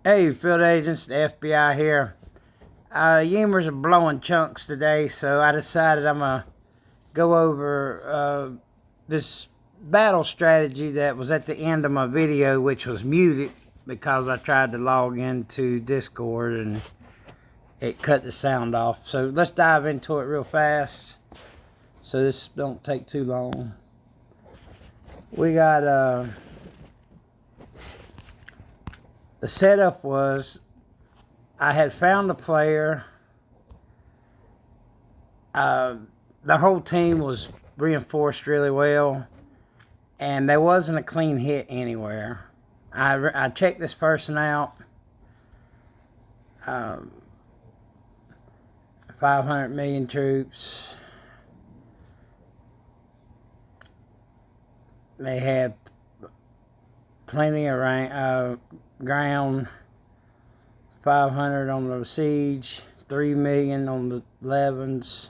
Hey, field agents, the FBI here. Yemers are blowing chunks today, so I decided I'm going to go over this battle strategy that was at the end of my video, which was muted because I tried to log into Discord and it cut the sound off. So let's dive into it real fast so this don't take too long. We got the setup was I had found a player. The whole team was reinforced really well, and there wasn't a clean hit anywhere. I checked this person out. 500 million troops. They had plenty of ground. 500 on the siege. 3 million on the 11s.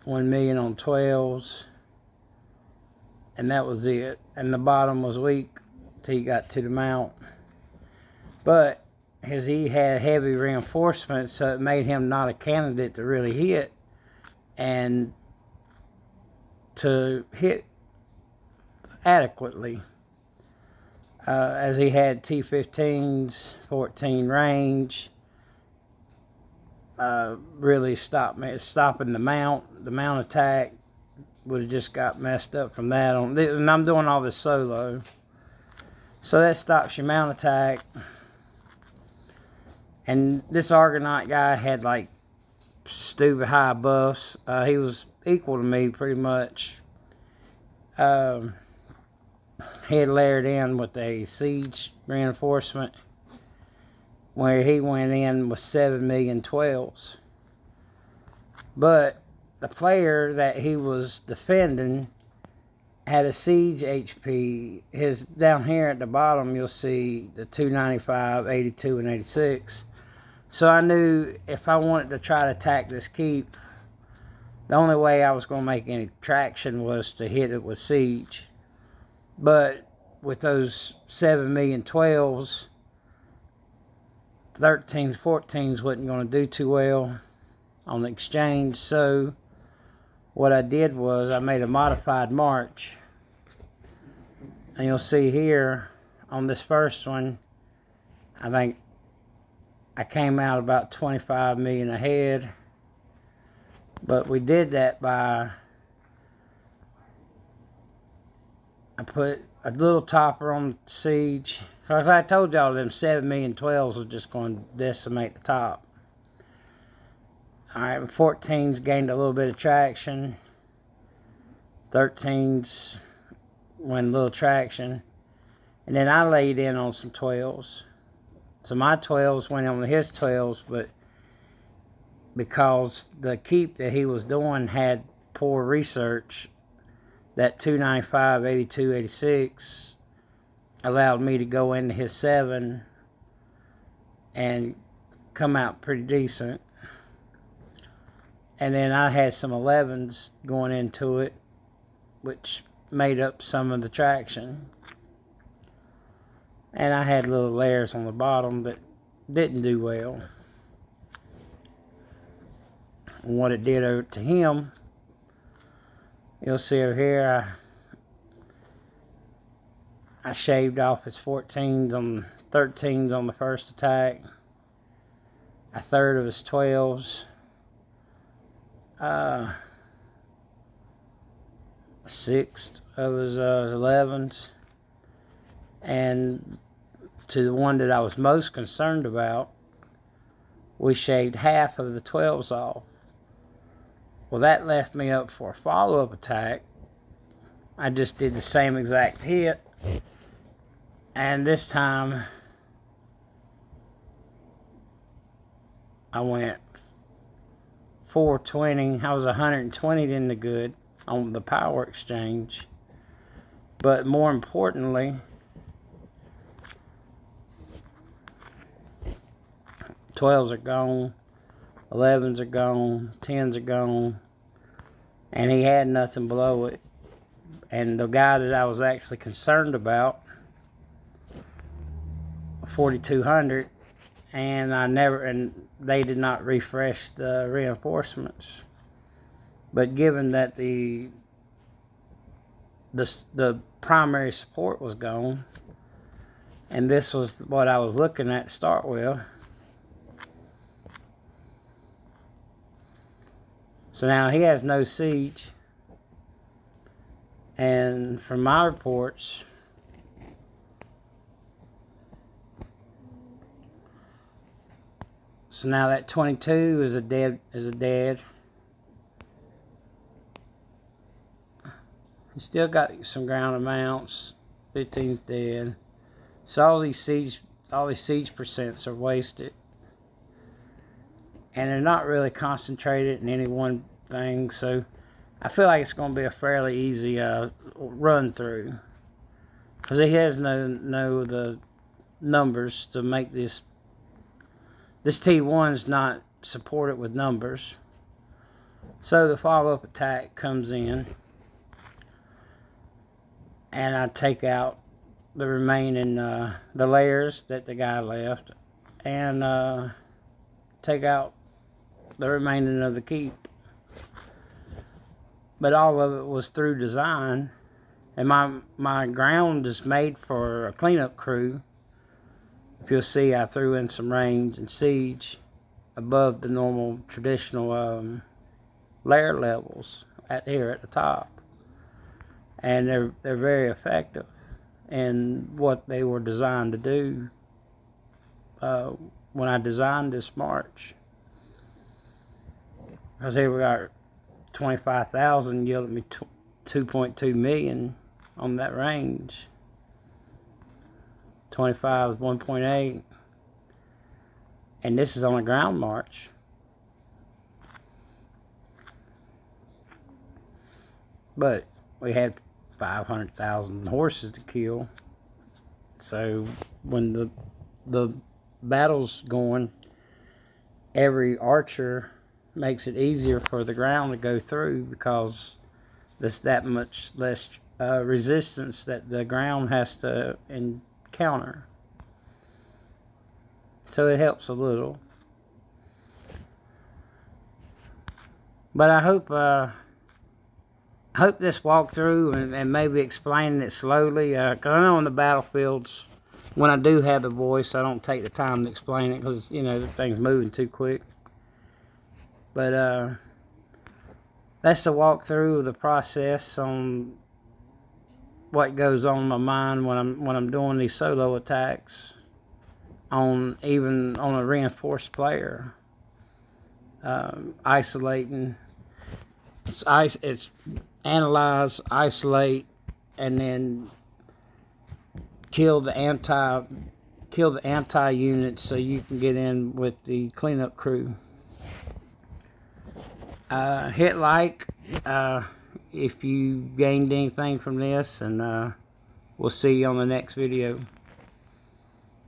1 million on 12s. And that was it. And the bottom was weak till he got to the mount. But he had heavy reinforcements, so it made him not a candidate to really hit. And to hit adequately. As he had T-15s, 14 range. Really stopping the mount. The mount attack would have just got messed up from that on. And I'm doing all this solo. So that stops your mount attack. And this Argonaut guy had like stupid high buffs. He was equal to me pretty much. He had layered in with a siege reinforcement where he went in with 7 million 12s. But the player that he was defending had a siege HP. His down here at the bottom, you'll see the 295, 82, and 86. So I knew if I wanted to try to attack this keep, the only way I was going to make any traction was to hit it with siege. But with those 7 million 12s, 13s, 14s wasn't going to do too well on the exchange. So what I did was I made a modified march. And you'll see here on this first one, I think I came out about 25 million ahead. But we did that by, I put a little topper on siege. Because I told y'all them 7 million 12s was just going to decimate the top. Alright, 14s gained a little bit of traction. 13s went a little traction. And then I laid in on some 12s. So my 12s went on his 12s, but because the keep that he was doing had poor research, that 295, 82, 86 allowed me to go into his 7 and come out pretty decent. And then I had some 11s going into it, which made up some of the traction. And I had little layers on the bottom that didn't do well. And what it did over to him, you'll see over here, I shaved off his 14s on 13s on the first attack, a third of his 12s, a sixth of his 11s, and to the one that I was most concerned about, we shaved half of the 12s off. Well, that left me up for a follow-up attack. I just did the same exact hit, and this time I went 420. I was 120 in the good on the power exchange. But more importantly, 12s are gone, 11s are gone, 10s are gone, and he had nothing below it. And the guy that I was actually concerned about 4200, and they did not refresh the reinforcements. But given that the primary support was gone, and this was what I was looking at to start with. So now he has no siege, and from my reports, so now that 22 is a dead. He still got some ground amounts. 15's dead. So all these siege percents are wasted, and they're not really concentrated in any one thing. So I feel like it's going to be a fairly easy run through, because he has no the numbers to make this. This T1's not supported with numbers. So the follow-up attack comes in, and I take out the remaining the layers that the guy left, and take out the remaining of the keep. But all of it was through design, and my ground is made for a cleanup crew. If you'll see, I threw in some range and siege above the normal traditional layer levels here at the top, and they're very effective in what they were designed to do when I designed this march. Because here we got 25,000 yielded me 2.2 million on that range. 25 is 1.8, and this is on a ground march. But we had 500,000 horses to kill. So when the battle's going, every archer makes it easier for the ground to go through, because there's that much less resistance that the ground has to encounter. So it helps a little. But I hope this walkthrough and maybe explaining it slowly, because I know on the battlefields, when I do have the voice, I don't take the time to explain it, because the thing's moving too quick. But that's the walkthrough of the process on what goes on in my mind when I'm doing these solo attacks even on a reinforced player. Isolating. It's analyze, isolate, and then kill the anti units so you can get in with the cleanup crew. Hit like if you gained anything from this, and we'll see you on the next video.